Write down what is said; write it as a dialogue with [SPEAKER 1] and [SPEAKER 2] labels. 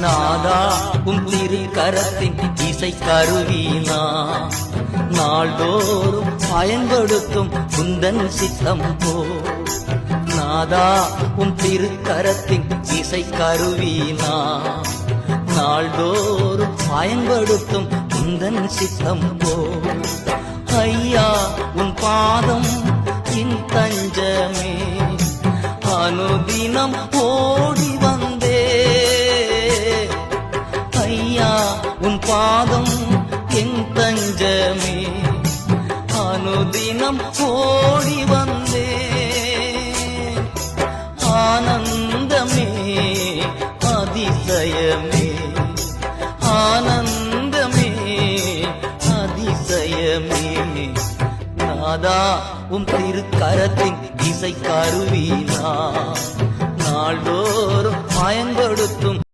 [SPEAKER 1] நாதா உம் திருக்கரத்தின் இசை கருவினா நாள்தோறும் பயன்படுத்தும் குந்தன் சித்தம் போ. நாதா உம் திருக்கரத்தின் இசை கருவினா நாள்தோறும் பயன்படுத்தும் குந்தன் சித்தம் போ. ஐயா உன் பாதம் என் தஞ்சமே, அனுதினம் ஓடி வந்தே. ஐயா உன் பாதம் என் தஞ்சமே, அனுதினம் ஓடி வந்தே. ஆனந்தமே அதிசயமே, ஆனந்தமே அதிசயமே. நாதா உம் திருக்கரத்தின் இசை கருவினா நாள்தோறும் பயன்படுத்தும்